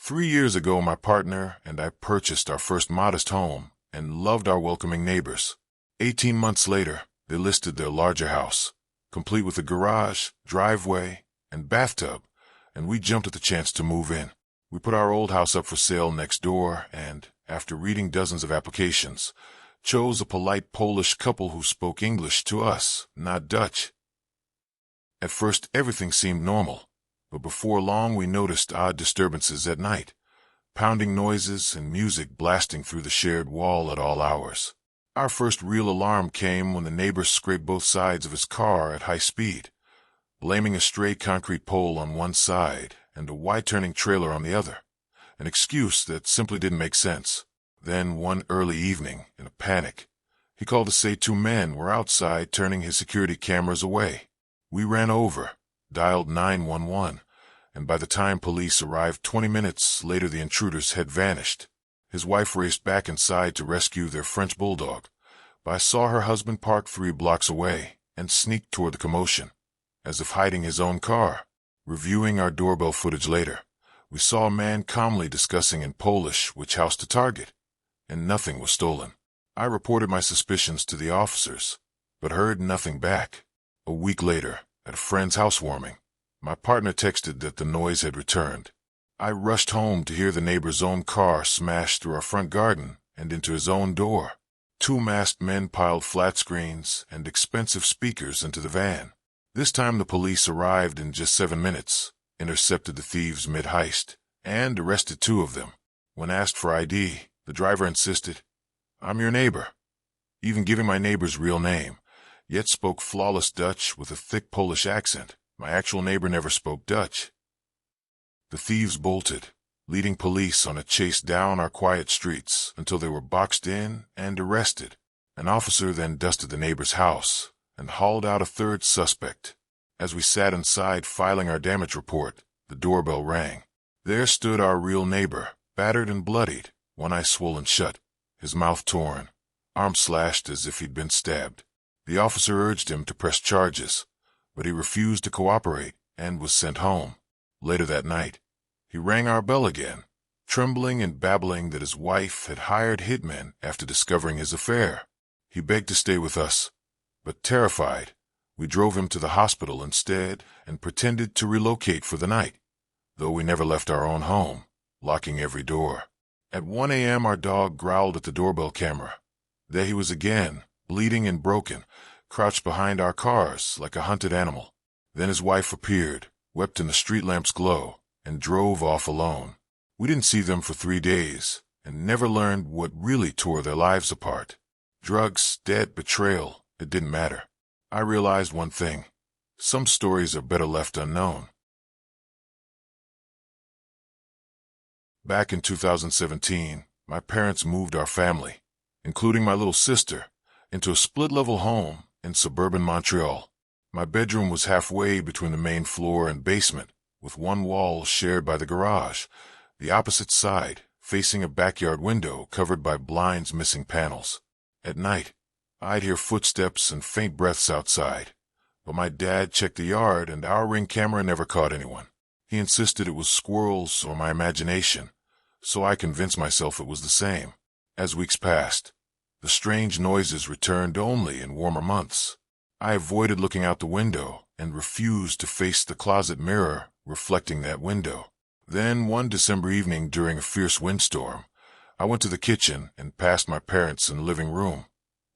3 years ago, my partner and I purchased our first modest home and loved our welcoming neighbors. 18 months later, they listed their larger house, complete with a garage, driveway, and bathtub, and we jumped at the chance to move in. We put our old house up for sale next door and, after reading dozens of applications, chose a polite Polish couple who spoke English to us, not Dutch. At first, everything seemed normal, but before long we noticed odd disturbances at night, pounding noises and music blasting through the shared wall at all hours. Our first real alarm came when the neighbor scraped both sides of his car at high speed, blaming a stray concrete pole on one side and a wide-turning trailer on the other, an excuse that simply didn't make sense. Then, one early evening, in a panic, he called to say 2 men were outside turning his security cameras away. We ran over, dialed 911, and by the time police arrived 20 minutes later, the intruders had vanished. His wife raced back inside to rescue their French bulldog, but I saw her husband park 3 blocks away and sneak toward the commotion, as if hiding his own car. Reviewing our doorbell footage later, we saw a man calmly discussing in Polish which house to target, and nothing was stolen. I reported my suspicions to the officers, but heard nothing back. A week later, at a friend's housewarming, my partner texted that the noise had returned. I rushed home to hear the neighbor's own car smash through our front garden and into his own door. 2 masked men piled flat screens and expensive speakers into the van. This time the police arrived in just 7 minutes, intercepted the thieves mid-heist, and arrested 2 of them. When asked for ID, the driver insisted, "I'm your neighbor," even giving my neighbor's real name, yet spoke flawless Dutch with a thick Polish accent. My actual neighbor never spoke Dutch. The thieves bolted, leading police on a chase down our quiet streets until they were boxed in and arrested. An officer then dusted the neighbor's house and hauled out a 3rd suspect. As we sat inside filing our damage report, the doorbell rang. There stood our real neighbor, battered and bloodied, one eye swollen shut, his mouth torn, arm slashed as if he'd been stabbed. The officer urged him to press charges, but he refused to cooperate and was sent home. Later that night, he rang our bell again, trembling and babbling that his wife had hired hitmen after discovering his affair. He begged to stay with us, but terrified, we drove him to the hospital instead and pretended to relocate for the night, though we never left our own home, locking every door. At 1 a.m. our dog growled at the doorbell camera. There he was again, bleeding and broken, crouched behind our cars like a hunted animal. Then his wife appeared, wept in the street lamp's glow, and drove off alone. We didn't see them for 3 days, and never learned what really tore their lives apart. Drugs, debt, betrayal, it didn't matter. I realized one thing: some stories are better left unknown. Back in 2017, my parents moved our family, including my little sister, into a split-level home in suburban Montreal. My bedroom was halfway between the main floor and basement, with one wall shared by the garage, the opposite side facing a backyard window covered by blinds missing panels. At night, I'd hear footsteps and faint breaths outside, but my dad checked the yard and our Ring camera never caught anyone. He insisted it was squirrels or my imagination, so I convinced myself it was the same. As weeks passed, the strange noises returned only in warmer months. I avoided looking out the window and refused to face the closet mirror reflecting that window. Then, one December evening during a fierce windstorm, I went to the kitchen and passed my parents in the living room.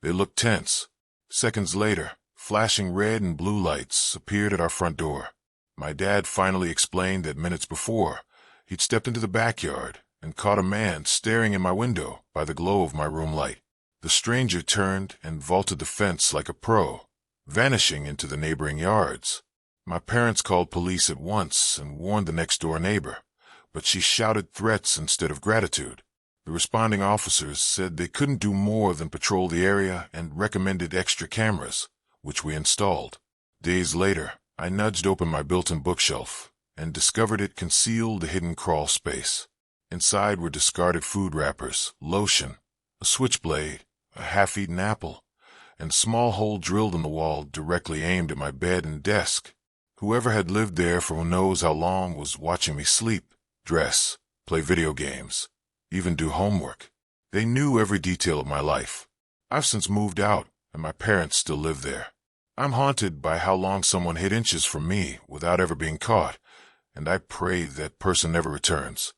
They looked tense. Seconds later, flashing red and blue lights appeared at our front door. My dad finally explained that minutes before, he'd stepped into the backyard and caught a man staring in my window by the glow of my room light. The stranger turned and vaulted the fence like a pro, vanishing into the neighboring yards. My parents called police at once and warned the next-door neighbor, but she shouted threats instead of gratitude. The responding officers said they couldn't do more than patrol the area and recommended extra cameras, which we installed. Days later, I nudged open my built-in bookshelf and discovered it concealed a hidden crawl space. Inside were discarded food wrappers, lotion, a switchblade, a half-eaten apple, and a small hole drilled in the wall directly aimed at my bed and desk. Whoever had lived there for who knows how long was watching me sleep, dress, play video games, even do homework. They knew every detail of my life. I've since moved out, and my parents still live there. I'm haunted by how long someone hid inches from me without ever being caught, and I pray that person never returns.